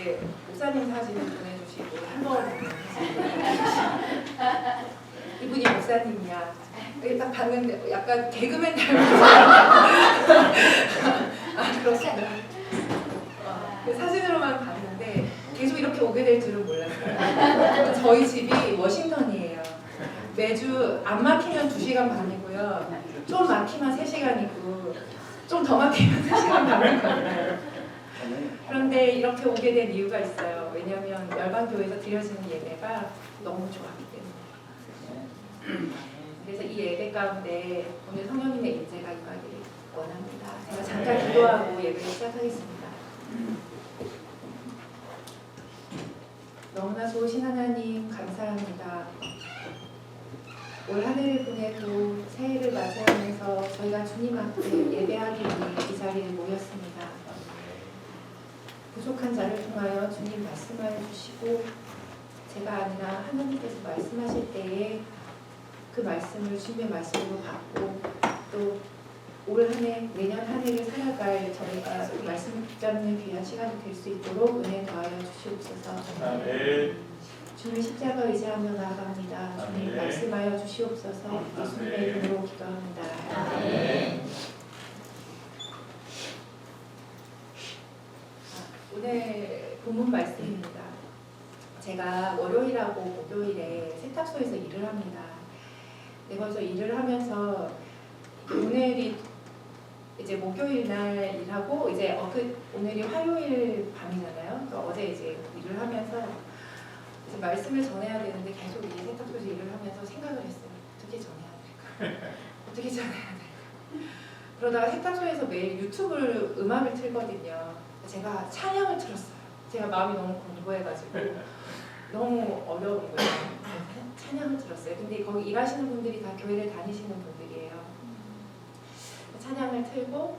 이제 목사님 사진을 보내주시고 한번 이분이 목사님이야. 딱 봤는데 약간 개그맨 닮았어. 아 그렇구나. 그 사진으로만 봤는데 계속 이렇게 오게 될 줄은 몰랐어요. 저희 집이 워싱턴이에요. 매주 안 막히면 2시간 반이고요. 좀 막히면 3시간이고 좀 더 막히면 3시간 반이 걸려요. 그런데 이렇게 오게 된 이유가 있어요. 왜냐하면 열방교회에서 드려지는 예배가 너무 좋았기 때문에. 그래서 이 예배 가운데 오늘 성령님의 임재가 임하기를 원합니다. 제가 잠깐 기도하고 예배를 시작하겠습니다. 너무나 좋으신 하나님 감사합니다. 올 한 해를 보내고 새해를 맞이하면서 저희가 주님 앞에 예배하기 위해 이 자리에 모였습니다. 부족한 자를 통하여 주님 말씀하여 주시고 제가 아니라 하나님께서 말씀하실 때에 그 말씀을 주님의 말씀으로 받고 또 올 한 해, 내년 한 해를 살아갈 저희가 그 말씀을 붙잡는 귀한 시간이 될 수 있도록 은혜 더하여 주시옵소서. 아멘. 주님 십자가 의지하며 나아갑니다. 주님 말씀하여 주시옵소서. 예수님의 이름으로 기도합니다. 아멘. 오늘 본문 말씀입니다. 제가 월요일하고 목요일에 세탁소에서 일을 합니다. 네, 거기서 일을 하면서 오늘이 이제 목요일 날 일하고 이제 오늘이 화요일 밤이잖아요. 그러니까 어제 이제 일을 하면서 이제 말씀을 전해야 되는데 계속 이 세탁소에서 일을 하면서 생각을 했어요. 어떻게 전해야 될까? 어떻게 전해야 될까? 그러다가 세탁소에서 매일 유튜브를 음악을 틀거든요. 제가 찬양을 틀었어요. 제가 마음이 너무 공고해가지고 너무 어려운 거예요. 찬양을 들었어요. 근데 거기 일하시는 분들이 다 교회를 다니시는 분들이에요. 찬양을 틀고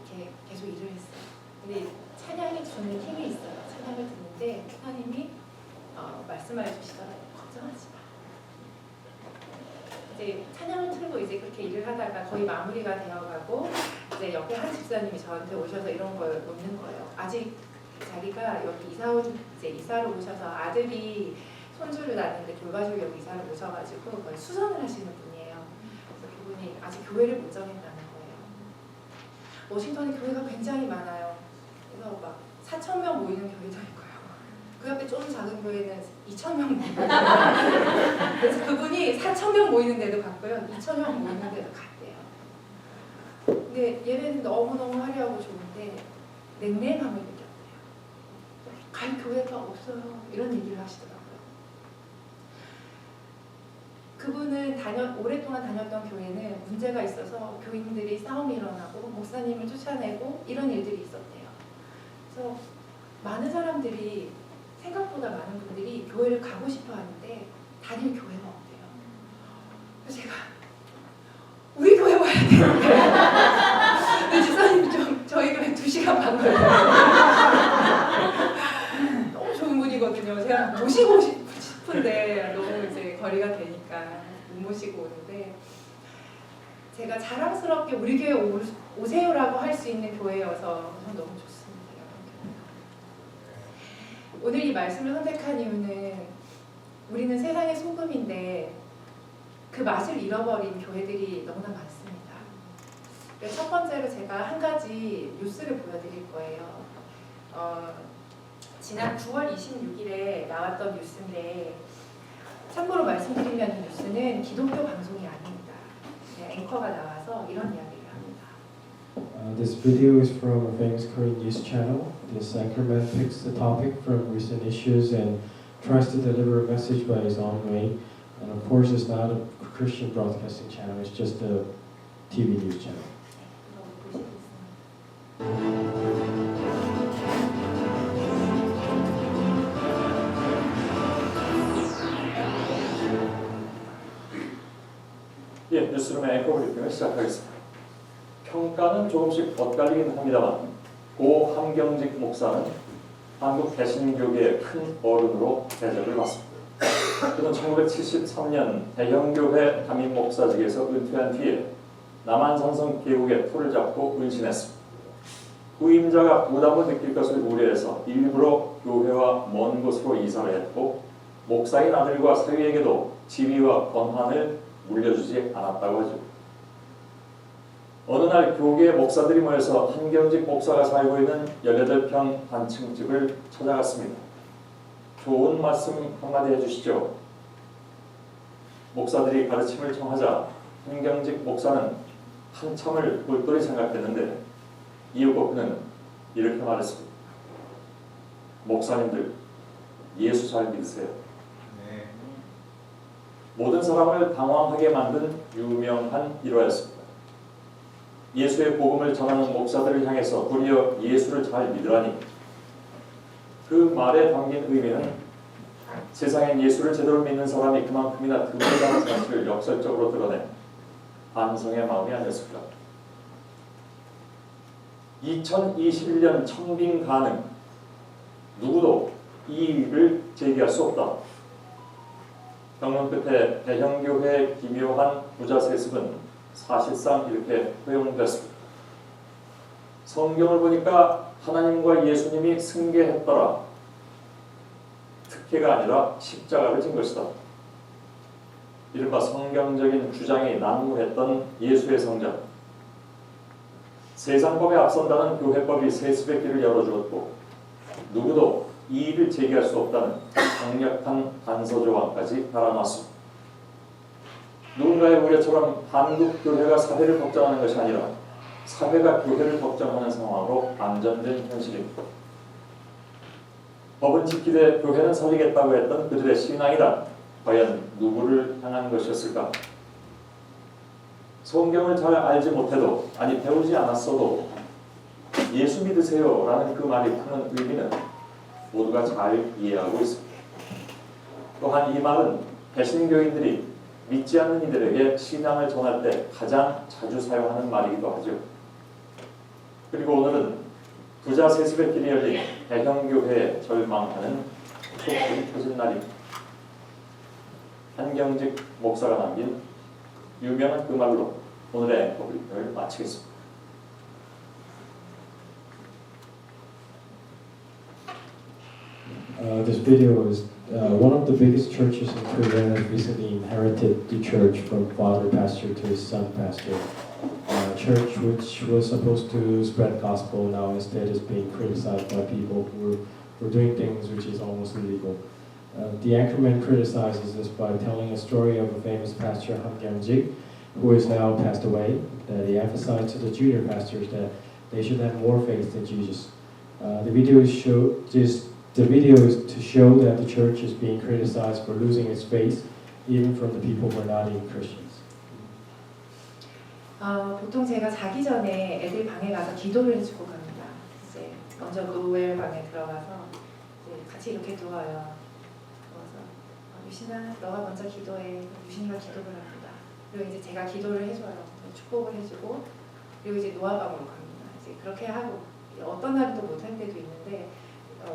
이렇게 계속 일을 했어요. 근데 찬양이 주는 힘이 있어요. 찬양을 듣는데 하나님이 말씀하여 주시더라고요. 걱정하지 마. 이제 찬양을 틀고 이제 그렇게 일을 하다가 거의 마무리가 되어가고 이제 옆에 한 집사님이 저한테 오셔서 이런 걸 묻는 거예요. 아직 자기가 여기 이사로 오셔서 아들이 손주를 낳는데 돌봐주려고 이사를 오셔가지고 거의 수선을 하시는 분이에요. 그래서 그분이 아직 교회를 못 정했다는 거예요. 워싱턴에 교회가 굉장히 많아요. 그래서 막 4,000명 모이는 교회도 있고요. 그 옆에 좀 작은 교회는 2,000명 모이는 데도 그래서 그분이 4,000명 모이는 데도 갔고요. 2,000명 모이는 데도 갔대요. 근데 예배는 너무너무 화려하고 좋은데 냉랭함을 느꼈대요. 갈 교회가 없어요. 이런 얘기를 하시더라고요. 그분은 오랫동안 다녔던 교회는 문제가 있어서 교인들이 싸움이 일어나고 목사님을 쫓아내고 이런 일들이 있었대요. 그래서 많은 사람들이 생각보다 많은 분들이 교회를 가고 싶어 하는데 다닐 교회가 없대요. 그래서 제가 우리 교회 와야 되는데 근데 집사님이 좀 저희 교회 2시간 반 걸려요. 너무 좋은 분이거든요. 제가 모시고 싶은데 너무 이제 거리가 되니까 못 모시고 오는데 제가 자랑스럽게 우리 교회 오세요라고 할 수 있는 교회여서 너무 좋습니다. 오늘 이 말씀을 선택한 이유는 우리는 세상의 소금인데 그 맛을 잃어버린 교회들이 너무나 많습니다. 첫 번째로 제가 한 가지 뉴스를 보여드릴 거예요. 지난 9월 26일에 나왔던 뉴스인데 참고로 말씀드리면 이 뉴스는 기독교 방송이 아닙니다. 앵커가 나와서 이런 이야기를 합니다. This video is from a famous Korean news channel. This anchorman picks the topic from recent issues and tries to deliver a message by his own way. And of course, it's not a Christian broadcasting channel. It's just a TV news channel. 예, 뉴스룸의 앵커 브리핑을 시작하겠습니다. 평가는 조금씩 엇갈리긴 합니다만 고 함경직 목사는 한국 개신교계의 큰 어른으로 대접을 받습니다. 그는 1973년 대형교회 담임 목사직에서 은퇴한 뒤에 남한산성 계곡의 풀을 잡고 은신했습니다. 후임자가 부담을 느낄 것을 우려해서 일부러 교회와 먼 곳으로 이사를 했고 목사인 아들과 사위에게도 지위와 권한을 물려주지 않았다고 하죠. 어느 날 교계 목사들이 모여서 한경직 목사가 살고 있는 18평 단층 집을 찾아갔습니다. 좋은 말씀 한마디 해주시죠. 목사들이 가르침을 청하자 한경직 목사는 한참을 똘똘히 생각했는데 이윽고 그는 이렇게 말했습니다. 목사님들, 예수 잘 믿으세요. 네. 모든 사람을 당황하게 만든 유명한 일화였습니다. 예수의 복음을 전하는 목사들을 향해서 도리어 예수를 잘 믿으라니 그 말에 담긴 의미는 세상엔 예수를 제대로 믿는 사람이 그만큼이나 드물다는 사실을 역설적으로 드러낸 반성의 마음이 아니었을까. 2021년 청빙 가능, 누구도 이 일을 제기할 수 없다. 경론 끝에 대형교회의 기묘한 부자 세습은 사실상 이렇게 허용됐습니다. 성경을 보니까 하나님과 예수님이 승계했더라. 특혜가 아니라 십자가를 진 것이다. 이른바 성경적인 주장이 난무했던 예수의 성전. 세상법에 앞선다는 교회법이 세습의 길을 열어주었고 누구도 이 일을 제기할 수 없다는 강력한 단서 조항까지 달아놨습니다. 누군가의 우려처럼 한국 교회가 사회를 걱정하는 것이 아니라 사회가 교회를 걱정하는 상황으로 안전된 현실입니다. 법은 지키되 교회는 살리겠다고 했던 그들의 신앙이란 과연 누구를 향한 것이었을까? 성경을 잘 알지 못해도, 아니 배우지 않았어도 예수 믿으세요 라는 그 말이 품는 의미는 모두가 잘 이해하고 있습니다. 또한 이 말은 개신교인들이 믿지 않는 이들에게 신앙을 전할 때 가장 자주 사용하는 말이기도 하죠. 그리고 오늘은 부자 세습의 길이 열린 대형교회에 절망하는 촛불이 켜진 날입니다. 한경직 목사가 남긴 유명한 그 말로 오늘의 앵커브리핑을 마치겠습니다. This video is one of the biggest churches in Korea has recently inherited the church from father pastor to his son pastor. Church which was supposed to spread gospel now instead is being criticized by people who are doing things which is almost illegal. The Anchorman criticizes this by telling a story of a famous pastor, Han Kyung-jik, who is now passed away, that he emphasized to the junior pastors that they should have more faith in Jesus. The video is to show that the church is being criticized for losing its faith, even from the people who are not even Christians. 보통 제가 자기 전에 애들 방에 가서 기도를 해주고 갑니다. 이제 먼저 노엘 방에 들어가서 이제 같이 이렇게 누워요. 누워서 유신아, 너가 먼저 기도해. 유신이가 기도를 합니다. 그리고 이제 제가 기도를 해줘요. 축복을 해주고 그리고 이제 노아방으로 갑니다. 이제 그렇게 하고 어떤 날은 또 못할 때도 있는데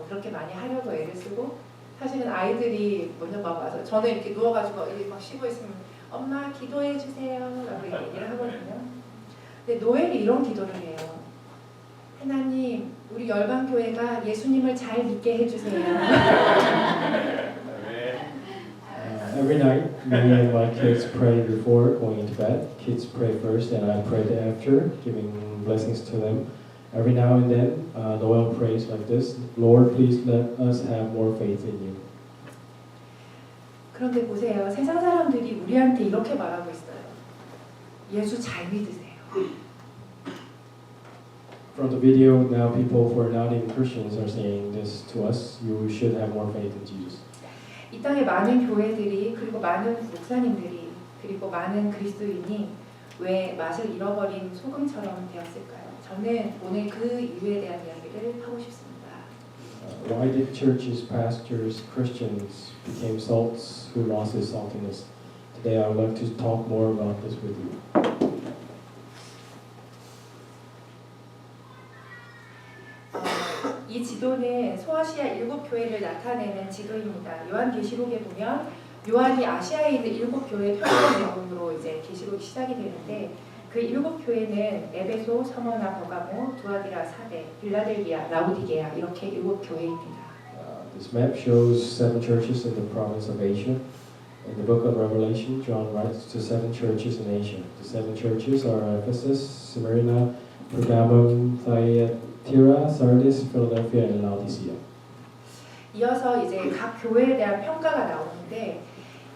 그렇게 많이 하려고 애를 쓰고 사실은 아이들이 먼저 막 와서 저는 이렇게 누워가지고 이렇게 막 쉬고 있으면 엄마 기도해 주세요 라고 얘기를 하거든요. 근데 노엘이 이런 기도를 해요. 하나님 우리 열방교회가 예수님을 잘 믿게 해주세요. Every night, me and my kids pray before going to bed. Kids pray first and I pray after, giving blessings to them. Every now and then, Noel prays like this, Lord, please let us have more faith in you. 그런데 보세요. 세상 사람들이 우리한테 이렇게 말하고 있어요. 예수 잘 믿으세요. From the video, now people who are not even Christians are saying this to us, you should have more faith in Jesus. 이 땅에 많은 교회들이 그리고 많은 목사님들이 그리고 많은 그리스도인이 왜 맛을 잃어버린 소금처럼 되었을까요? 저는 오늘 그 이유에 대한 이야기를 하고 싶습니다. Why did churches, pastors, Christians became salts who lost their saltiness? Today I would like to talk more about this with you. 이 지도는 소아시아 7교회를 나타내는 지도입니다. 요한계시록에 보면 요한이 아시아에 있는 7교회 편지를 내용으로 이제 계시록이 시작이 되는데 그 7교회는 에베소, 서머나, 버가모, 두아디라, 사데, 빌라델비아, 라우디게아 이렇게 7교회입니다. This map shows 7 churches in the province of Asia. In the book of Revelation, John writes to 7 churches in Asia. The 7 churches are Ephesus, Smyrna, Pergamum, Thyatira, Sardis, Philadelphia, and Laodicea. 이어서 이제 각 교회에 대한 평가가 나오는데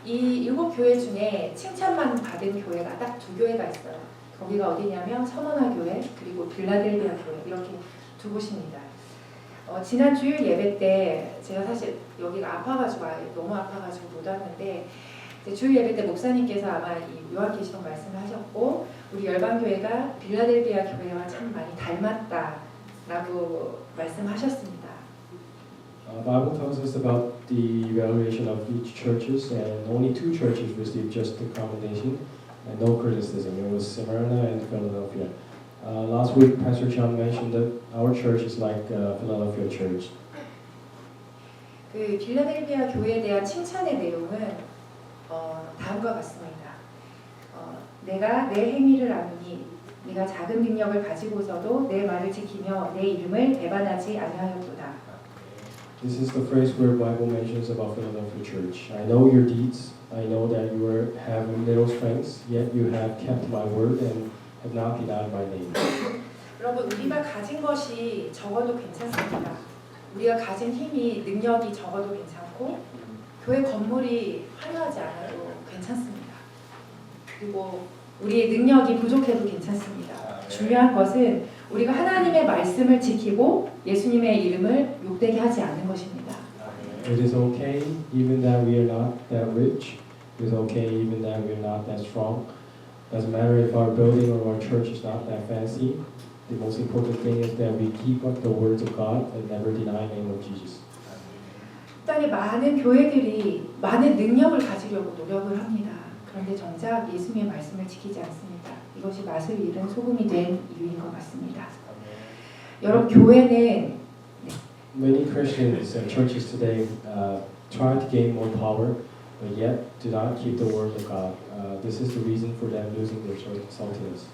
이 7 교회 중에 칭찬만 받은 교회가 딱 2교회가 있어요. 거기가 어디냐면 서머나 교회 그리고 빌라델비아 교회 이렇게 2곳입니다. 지난 주일 예배 때 제가 사실 여기가 아파가지고 너무 아파가지고 못 왔는데 주일 예배 때 목사님께서 아마 이 요한계시록 말씀을 하셨고 우리 열방교회가 빌라델비아 교회와 참 많이 닮았다라고 말씀하셨습니다. Bible tells us about the evaluation of each churches, and only 2 churches received just the commendation and no criticism. It was Smyrna and Philadelphia. Last week, Pastor John mentioned that our church is like Philadelphia Church. 그 빌라델비아 교회에 대한 칭찬의 내용은 다음과 같습니다. 내가 내 행위를 아노니 네가 작은 능력을 가지고서도 내 말을 지키며 내 이름을 배반하지 아니하였도다. This is the phrase where Bible mentions about Philadelphia Church. I know your deeds. I know that you have little strength, yet you have kept my word and have not denied my name. 여러분 우리가 가진 것이 적어도 괜찮습니다. 우리가 가진 힘이 능력이 적어도 괜찮고 교회 건물이 화려하지 않아도 괜찮습니다. 그리고 우리의 능력이 부족해도 괜찮습니다. 중요한 것은 우리가 하나님의 말씀을 지키고 예수님의 이름을 욕되게 하지 않는 것입니다. It is okay even that we are not that rich. It is okay even that we are not that strong. Doesn't matter if our building or our church is not that fancy. The most important thing is that we keep up the words of God and never deny the name of Jesus. 땅에 많은 교회들이 많은 능력을 가지려고 노력을 합니다. 그런데 정작 예수님의 말씀을 지키지 않습니다. 이것이 맛을 잃은 소금이 된 이유인 것 같습니다. 여러분 교회는 Many Christians and churches today try to gain more power, but yet do not keep the word of God. This is the reason for them losing their saltiness.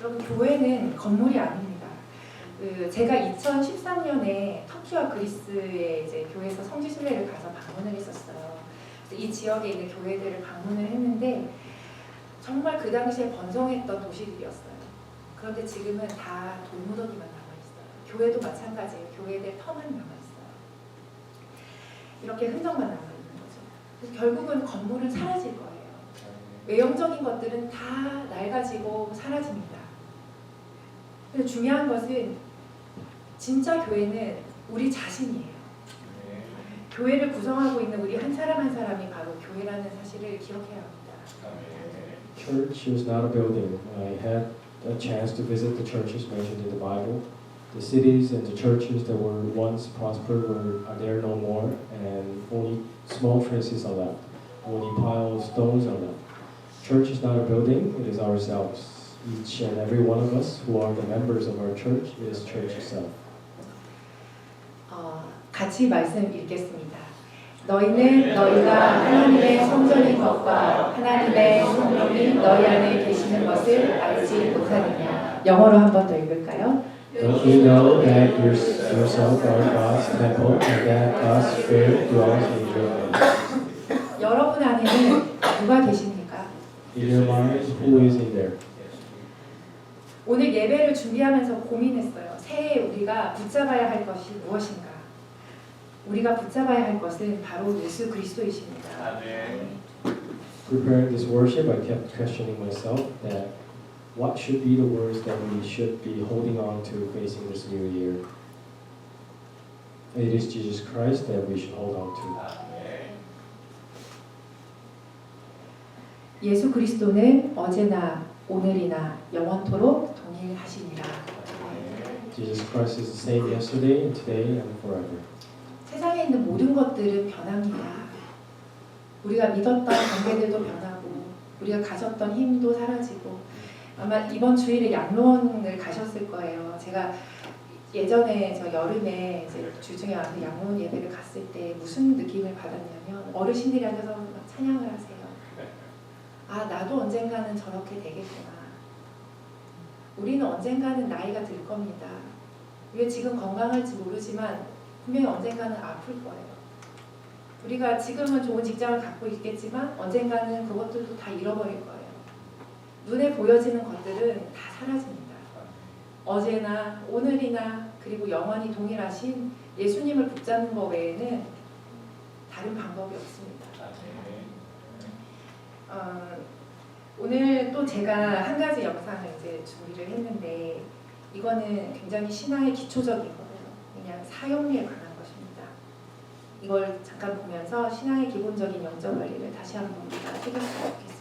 여러분 교회는 건물이 아닙니다. 제가 2013년에 터키와 그리스의 이제 교회에서 성지 순례를 가서 방문을 했었어요. 이 지역에 있는 교회들을 방문을 했는데 정말 그 당시에 번성했던 도시들이었어요. 그런데 지금은 다 돌무더기만 남아있어요. 교회도 마찬가지예요. 교회들 터만 남아있어요. 이렇게 흔적만 남아있는 거죠. 그래서 결국은 건물은 사라질 거예요. 외형적인 것들은 다 낡아지고 사라집니다. 그래서 중요한 것은 진짜 교회는 우리 자신이에요. 교회를 구성하고 있는 우리 한 사람 한 사람이 바로 교회라는 사실을 기억해야 합니다. Church is not a building. I had a chance to visit the churches mentioned in the Bible. The cities and the churches that were once prospered are there no more, and only small traces are left. Only piles of stones are left. Church is not a building, it is ourselves. Each and every one of us who are the members of our church is church itself. 같이 말씀 읽겠습니다. 너희는 너희가 하나님의 성전인 것과 하나님의 성령이 너희 안에 계시는 것을 알지 못하느냐. 영어로 한 번 더 읽을까요? Don't you know that yourself are God's temple and that God's Spirit dwells in your midst? 여러분 안에는 누가 계십니까? In your mind, who is in there? 오늘 예배를 준비하면서 고민했어요. 새해 우리가 붙잡아야 할 것이 무엇인가? 우리가 붙잡아야 할 것은 바로 예수 그리스도이십니다. Preparing this worship, I kept questioning myself that what should be the words that we should be holding on to facing this new year. It is Jesus Christ that we should hold on to. 예수 그리스도는 어제나 오늘이나 영원토록 동일하시니라. Jesus Christ is the same yesterday and today and forever. 세상에 있는 모든 것들은 변합니다. 우리가 믿었던 관계들도 변하고 우리가 가졌던 힘도 사라지고 아마 이번 주일에 양로원을 가셨을 거예요. 제가 예전에 저 여름에 이제 주중에 와서 양로원 예배를 갔을 때 무슨 느낌을 받았냐면 어르신들이 앉아서 막 찬양을 하세요. 아 나도 언젠가는 저렇게 되겠구나. 우리는 언젠가는 나이가 들 겁니다. 왜 지금 건강할지 모르지만 분명히 언젠가는 아플 거예요. 우리가 지금은 좋은 직장을 갖고 있겠지만 언젠가는 그것들도 다 잃어버릴 거예요. 눈에 보여지는 것들은 다 사라집니다. 어제나 오늘이나 그리고 영원히 동일하신 예수님을 붙잡는 것 외에는 다른 방법이 없습니다. 오늘 또 제가 한 가지 영상을 이제 준비를 했는데 이거는 굉장히 신앙의 기초적인 거예요. 그냥 사형리에 관한 것입니다. 이걸 잠깐 보면서 신앙의 기본적인 영적 원리를 다시 한번 우리가 새겼으면 좋겠습니다.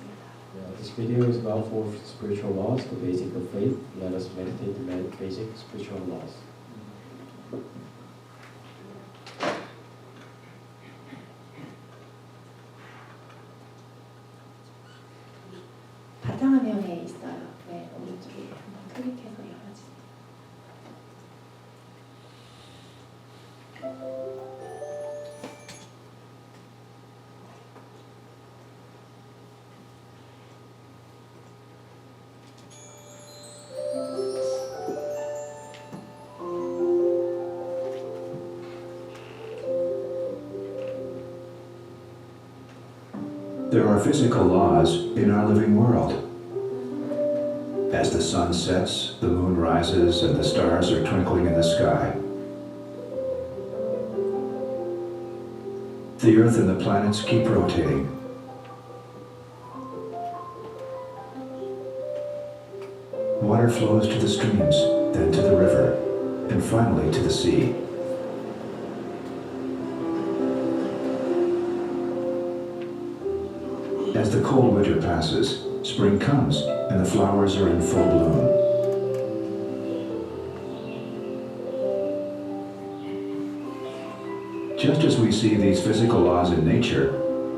This video is about four spiritual laws, the basic of faith. Let us meditate the basic spiritual laws. 바탕화면에 있어요. 네, 오른쪽에 한번 클릭해서 열어주세요. There are physical laws in our living world. As the sun sets, the moon rises, and the stars are twinkling in the sky. The earth and the planets keep rotating. Water flows to the streams, then to the river, and finally to the sea. As the cold winter passes, spring comes and the flowers are in full bloom. Just as we see these physical laws in nature,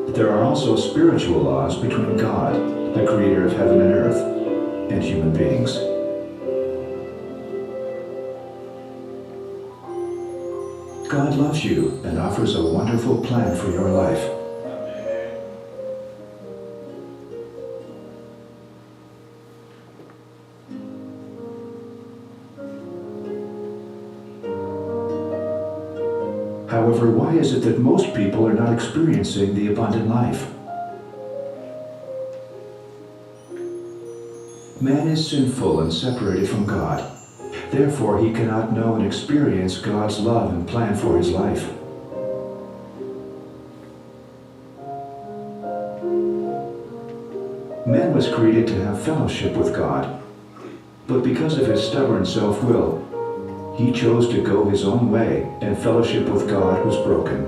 there are also spiritual laws between God, the creator of heaven and earth, and human beings. God loves you and offers a wonderful plan for your life. However, why is it that most people are not experiencing the abundant life? Man is sinful and separated from God. Therefore, he cannot know and experience God's love and plan for his life. Man was created to have fellowship with God, but because of his stubborn self-will, he chose to go his own way and fellowship with God was broken.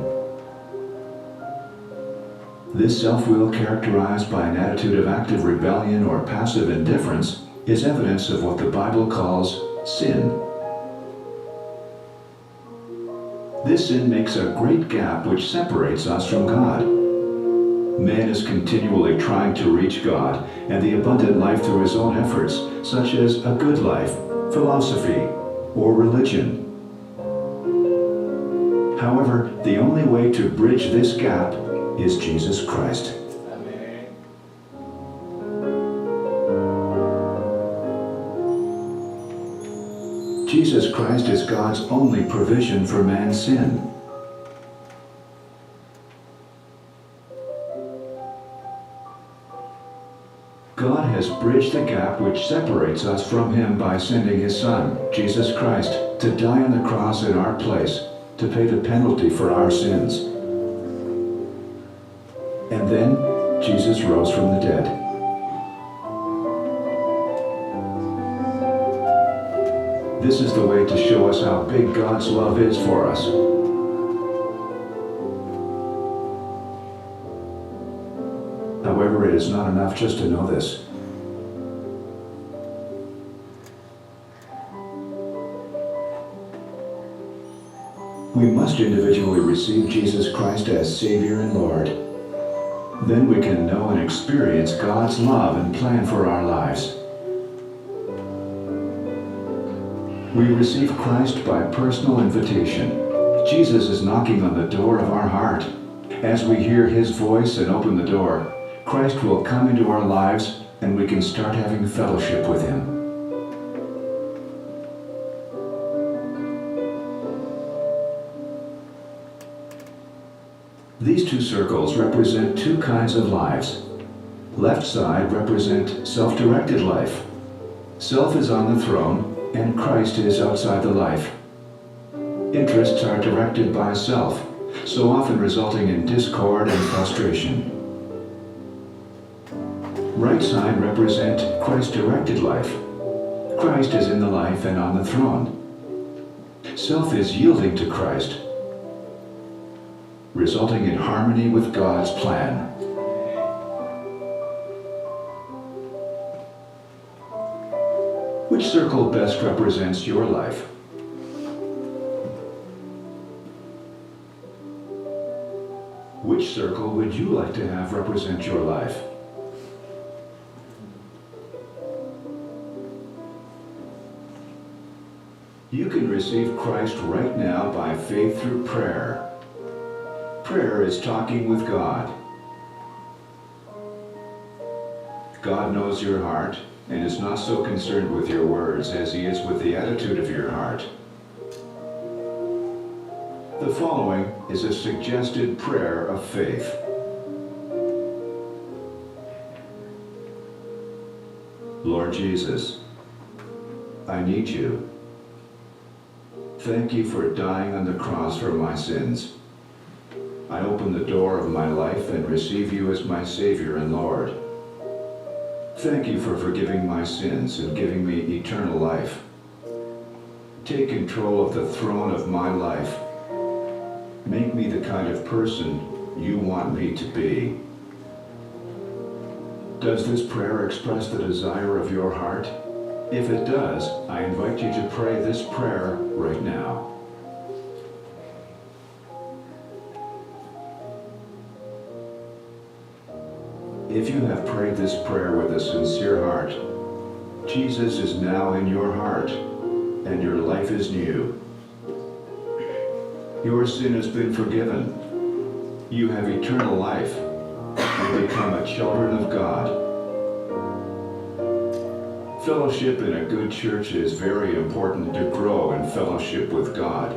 This self-will, characterized by an attitude of active rebellion or passive indifference, is evidence of what the Bible calls sin. This sin makes a great gap which separates us from God. Man is continually trying to reach God and the abundant life through his own efforts, such as a good life, philosophy, or religion. However, the only way to bridge this gap is Jesus Christ. Jesus Christ is God's only provision for man's sin. God has bridged the gap which separates us from Him by sending His Son, Jesus Christ, to die on the cross in our place, to pay the penalty for our sins. And then, Jesus rose from the dead. This is the way to show us how big God's love is for us. However, it is not enough just to know this. We must individually receive Jesus Christ as Savior and Lord. Then we can know and experience God's love and plan for our lives. We receive Christ by personal invitation. Jesus is knocking on the door of our heart. As we hear His voice and open the door, Christ will come into our lives and we can start having fellowship with Him. These two circles represent two kinds of lives. Left side represent self-directed life. Self is on the throne, and Christ is outside the life. Interests are directed by self, so often resulting in discord and frustration. Right side represent Christ-directed life. Christ is in the life and on the throne. Self is yielding to Christ, resulting in harmony with God's plan. Which circle best represents your life? Which circle would you like to have represent your life? You can receive Christ right now by faith through prayer. Prayer is talking with God. God knows your heart and is not so concerned with your words as he is with the attitude of your heart. The following is a suggested prayer of faith. Lord Jesus, I need you. Thank you for dying on the cross for my sins. I open the door of my life and receive you as my Savior and Lord. Thank you for forgiving my sins and giving me eternal life. Take control of the throne of my life. Make me the kind of person you want me to be. Does this prayer express the desire of your heart? If it does, I invite you to pray this prayer right now. If you have prayed this prayer with a sincere heart, Jesus is now in your heart, and your life is new. Your sin has been forgiven. You have eternal life. You become a children of God. Fellowship in a good church is very important to grow in fellowship with God.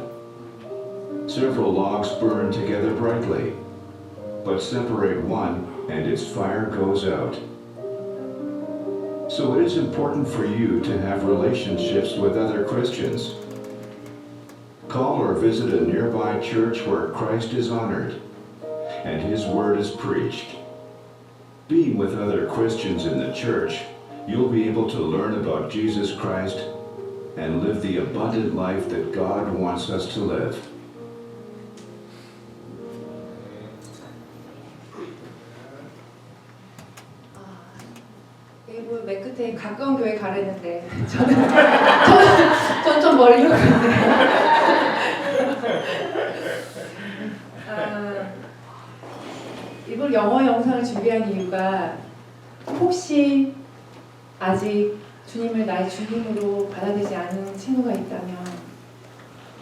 Several logs burn together brightly, but separate one and its fire goes out. So it is important for you to have relationships with other Christians. Call or visit a nearby church where Christ is honored and his word is preached. Being with other Christians in the church, you'll be able to learn about Jesus Christ and live the abundant life that God wants us to live. 일부 맨 끝에 가까운 교회 가려는데 저는 좀 멀리 갔네요. 이번 영어 영상을 준비한 이유가 혹시 아직 주님을 나의 주님으로 받아들이지 않은 친구가 있다면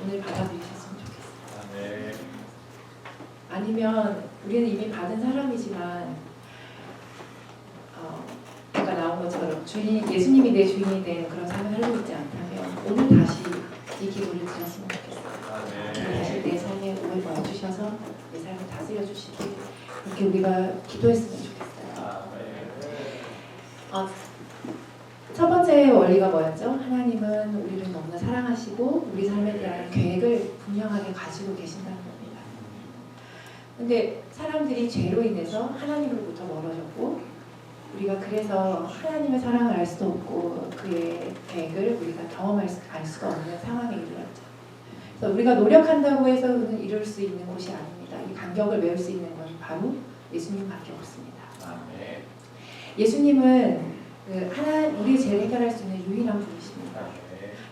오늘 받아들이셨으면 좋겠어요. 아니면 우리는 이미 받은 사람이지만 아까 나온 것처럼 예수님이 내 주인이 된 그런 삶을 살고 있지 않다면 오늘 다시 이 기도를 드렸으면 좋겠어요. 다시 내 삶에 오해 와주셔서 내 삶을 다스려 주시길 이렇게 우리가 기도했으면 좋겠어요. 첫 번째 원리가 뭐였죠? 하나님은 우리를 너무나 사랑하시고 우리 삶에 대한 계획을 분명하게 가지고 계신다는 겁니다. 근데 사람들이 죄로 인해서 하나님으로부터 멀어졌고 우리가 그래서 하나님의 사랑을 알 수도 없고 그의 계획을 우리가 경험할 수가 없는 상황에 이르렀죠. 그래서 우리가 노력한다고 해서 그는 이룰 수 있는 곳이 아닙니다. 이 간격을 메울 수 있는 건 바로 예수님밖에 없습니다. 예수님은 우리의 죄를 해결할 수 있는 유일한 분이십니다.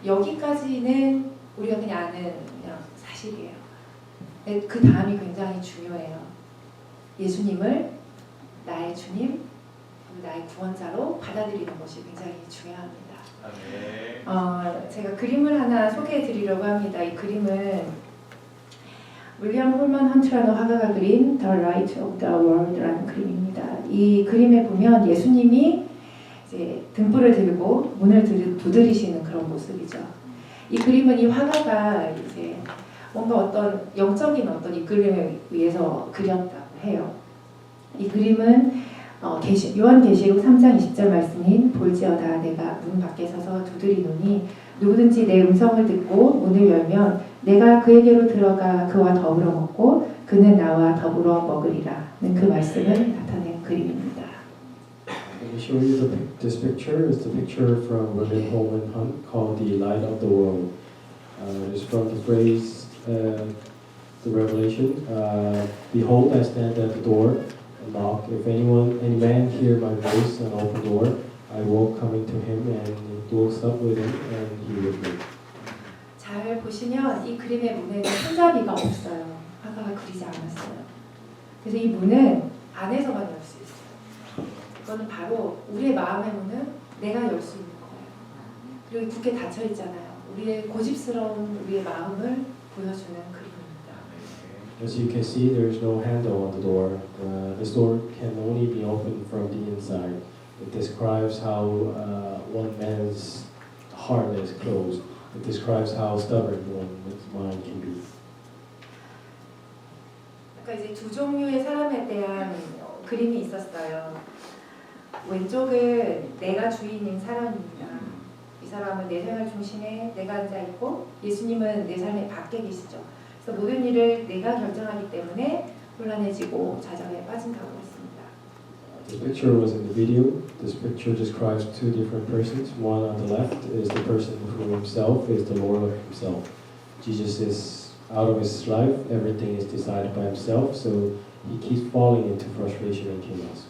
여기까지는 우리가 그냥 아는 그냥 사실이에요. 그 다음이 굉장히 중요해요. 예수님을 나의 주님, 나의 구원자로 받아들이는 것이 굉장히 중요합니다. 제가 그림을 하나 소개해 드리려고 합니다. 이 그림은 윌리엄 홀먼 헌트라는 화가가 그린 The Light of the World라는 그림입니다. 이 그림에 보면 예수님이 이제 등불을 들고 문을 두드리시는 그런 모습이죠. 이 그림은 이 화가가 이제 뭔가 어떤 영적인 어떤 이끌림에 의해서 그렸다고 해요. 이 그림은 요한계시록 3장 20절 말씀인 볼지어다 내가 문 밖에 서서 두드리노니 누구든지 내 음성을 듣고 문을 열면 내가 그에게로 들어가 그와 더불어 먹고 그는 나와 더불어 먹으리라는 그 말씀을 나타낸 그림입니다. Let me show you this picture. It's the picture from William Holman Hunt called The Light of the World. It's from the phrase, the Revelation, Behold, I stand at the door and knock. If any man hear my voice and open the door, I will come into him and will sup with him and he with me. 잘 보시면 이 그림의 문에는 손잡이가 없어요. 화가가 그리지 않았어요. 그래서 이 문은 안에서만 열 수 있어요. 이거는 바로 우리의 마음의 문은 내가 열 수 있는 거예요. 그리고 굳게 닫혀 있잖아요. 우리의 고집스러운 우리의 마음을 보여주는 그림입니다. As you can see, there is no handle on the door. This door can only be opened from the inside. It describes how one man's heart is closed. It describes how stubborn one's mind can be. 그러니까 이제 두 종류의 사람에 대한 그림이 있었어요. 왼쪽은 내가 주인인 사람입니다. 이 사람은 내 생활 중심에 내가 앉아 있고 예수님은 내 삶의 밖에 계시죠. 그래서 모든 일을 내가 결정하기 때문에 혼란해지고 좌절에 빠진다고 했습니다. This picture was in the video. This picture describes two different persons. One on the left is the person who himself is the Lord of himself. Jesus is out of his life. Everything is decided by himself, so he keeps falling into frustration and chaos.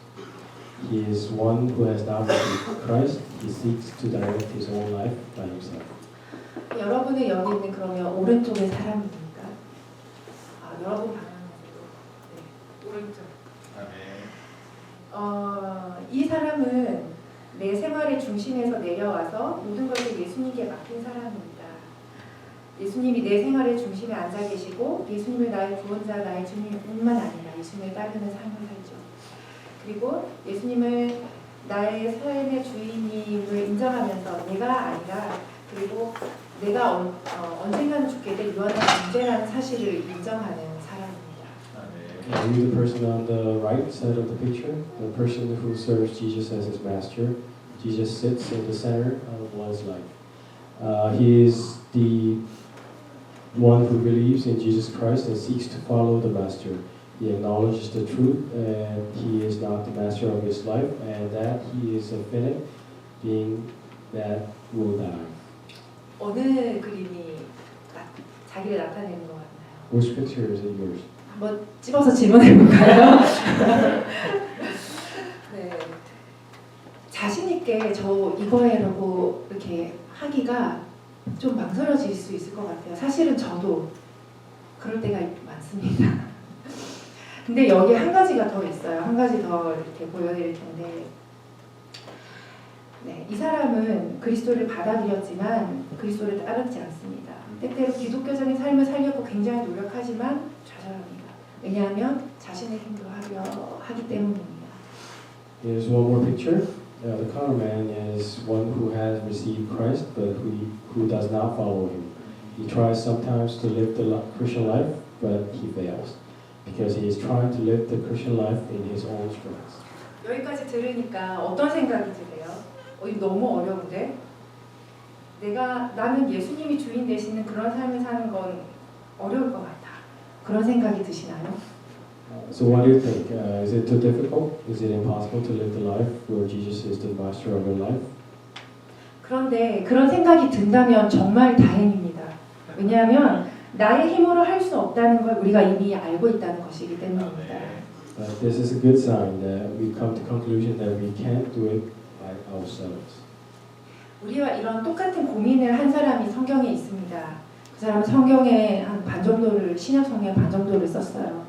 He is one who has not received Christ. He seeks to direct his own life by himself. 여러분은 여기 있는 그러면 오른쪽의 사람입니까? 여러분 방향으로 네, 오른쪽. 이 사람은 내 생활의 중심에서 내려와서 모든 것을 예수님께 맡긴 사람입니다. 예수님이 내 생활의 중심에 앉아 계시고 예수님을 나의 구원자, 나의 주님뿐만 아니라 예수님을 따르는 삶을 살죠. 그리고 예수님을 나의 삶의 주인임을 인정하면서 내가 아니라 그리고 내가 언젠가는 죽게 될 유한한 존재라는 사실을 인정하는 사람입니다. And you, the person on the right side of the picture, the person who serves Jesus as his master. Jesus sits in the center of one's life. He is the one who believes in Jesus Christ and seeks to follow the master. He acknowledges the truth and he is not the master of his life and that he is a finite being that will die. 어느 그림이 자기를 나타내는 것 같나요? Which picture is it yours? 한번 집어서 질문해 볼까요? 네. 자신 있게 저 이거예라고 이렇게 하기가 좀 망설여질 수 있을 것 같아요. 사실은 저도 그럴 때가 많습니다. 근데 여기 한 가지가 더 있어요. 한 가지 더 이렇게 보여드릴 텐데, 네, 이 사람은 그리스도를 받아들였지만 그리스도를 따르지 않습니다. 때때로 기독교적인 삶을 살려고 굉장히 노력하지만 좌절합니다. 왜냐하면 자신의 힘으로 하려 하기 때문입니다. Here's one more picture. The common man is one who has received Christ, but who does not follow him. He tries sometimes to live the Christian life, but he fails because he is trying to live the Christian life in his own strength. 여기까지 들으니까 어떤 생각이 드세요? 이거 너무 어려운데? 나는 예수님이 주인 되시는 그런 삶을 사는 건 어려울 것 같아. 그런 생각이 드시나요? So what do you think? Is it too difficult? Is it impossible to live the life where Jesus is the master of your life? 그런데 그런 생각이 든다면 정말 다행입니다. 왜냐하면 나의 힘으로 할 수 없다는 걸 우리가 이미 알고 있다는 것이기 때문입니다. But this is a good sign that we come to conclusion that we can't do it by ourselves. 우리와 이런 똑같은 고민을 한 사람이 성경에 있습니다. 그 사람은 성경의 한 반 정도를 신약 성경 반 정도를 썼어요.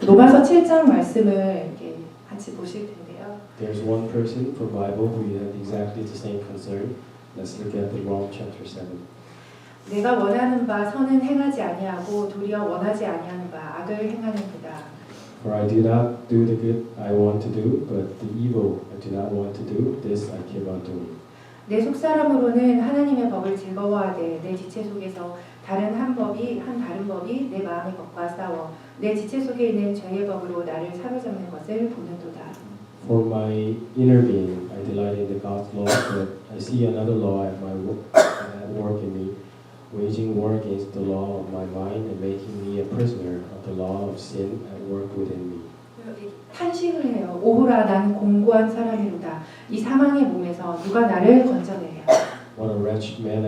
로마서 7장 말씀을 이렇게 같이 보실 텐데요. There's one person from Bible who had exactly the same concern. Let's look at the Rome chapter 7. 내가 원하는 바 선은 행하지 아니하고 도리어 원하지 아니하는 바 악을 행하는도다. For I do not do the good I want to do, but the evil I do not want to do, this I keep on doing. 내 속사람으로는 하나님의 법을 즐거워하되 내 지체 속에서 한 다른 법이 내 마음의 법과 싸워 내 지체 속에 있는 죄의 법으로 나를 사로잡는 것을 보는도다. For my inner being, I delight in the God's law, but I see another law at work in me, waging war against the law of my mind and making me a prisoner of the law of sin at work within me. 탄식을 해요. 오호라 나는 공고한 사람이로다. 이 사망의 몸에서 누가 나를 건져내랴. What a wretched man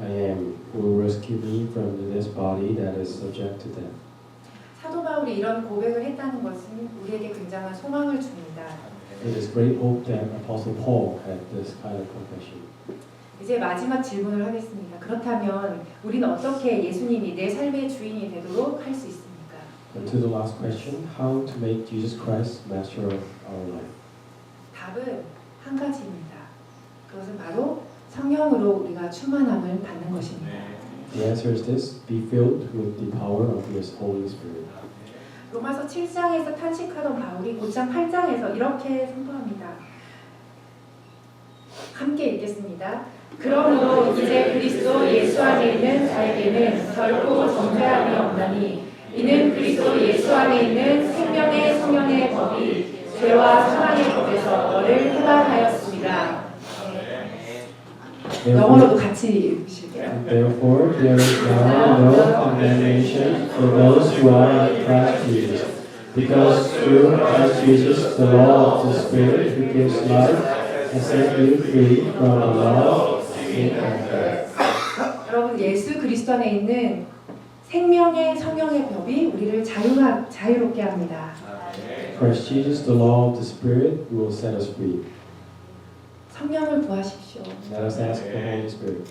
I am, who will rescue me from this body that is subject to death. 사도 바울이 이런 고백을 했다는 것은 우리에게 굉장한 소망을 줍니다. It is great hope that Apostle Paul had this kind of confession. 이제 마지막 질문을 하겠습니다. 그렇다면 우리는 어떻게 예수님이 내 삶의 주인이 되도록 할 수 있습니까? And to the last question, how to make Jesus Christ master of our life? 답은 한 가지입니다. 그것은 바로 성령으로 우리가 충만함을 받는 것입니다. The answer is this: be filled with the power of His Holy Spirit. 로마서 7장에서 탄식하던 바울이 9장 8장에서 이렇게 선포합니다. 함께 읽겠습니다. 그러므로 이제 그리스도 예수 안에 있는 자에게는 결코 정죄함이 없나니 이는 그리스도 예수 안에 있는 생명의 성령의 법이 죄와 사망의 법에서 너를 해방하였습니다. 영어로도 같이 읽으실게요. Therefore, there is now no condemnation for those who are in Christ Jesus, because through Christ Jesus, the law of the Spirit who gives life has set you free from the law of sin and death. 여러분, 예수 그리스도 안에 있는 생명의 성령의 법이 우리를 자유롭게 합니다. Christ Jesus, the law of the Spirit, will set us free. 성령을 구하십시오. Let us ask the Holy Spirit.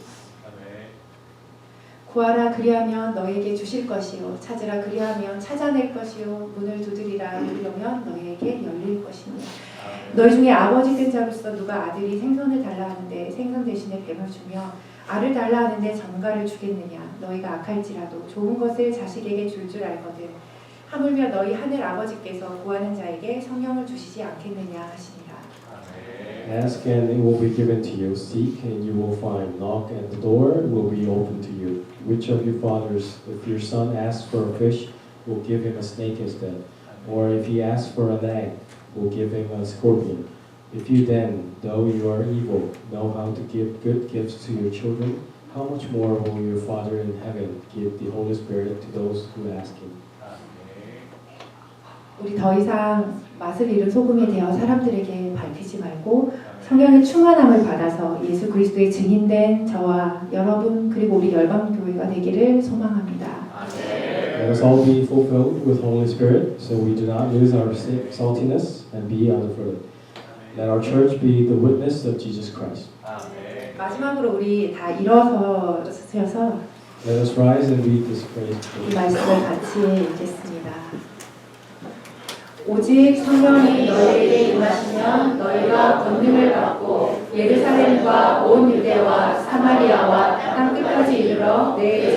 구하라 그리하면 너에게 주실 것이요 찾으라 그리하면 찾아낼 것이요 문을 두드리라 열려면 너에게 열릴 것이니 너희 중에 아버지 된 자로서 누가 아들이 생선을 달라 하는데 생선 대신에 뱀을 주며 알을 달라 하는데 전갈을 주겠느냐 너희가 악할지라도 좋은 것을 자식에게 줄 줄 알거든 하물며 너희 하늘 아버지께서 구하는 자에게 성령을 주시지 않겠느냐 하시니라. Ask and it will be given to you. Seek and you will find. Knock and the door will be opened to you. Which of you fathers, if your son asks for a fish, will give him a snake instead? Or if he asks for an egg, will give him a scorpion? If you then, though you are evil, know how to give good gifts to your children, how much more will your Father in heaven give the Holy Spirit to those who ask Him? 우리 더 이상 맛을 잃은 소금이 되어 사람들에게 밟히지 말고 성령의 충만함을 받아서 예수 그리스도의 증인된 저와 여러분 그리고 우리 열방교회가 되기를 소망합니다. Let us all be fulfilled with Holy Spirit, so we do not lose our saltiness and be unfruited. Let our church be the witness of Jesus Christ. 마지막으로 우리 다 일어서셔서 Let us rise and read this phrase. 이 말씀을 같이 읽겠습니다. 오직 성령이 너희에게 임하시면 너희가 권능을 받고 예루살렘과 온 유대와 사마리아와 땅 끝까지 이르러 내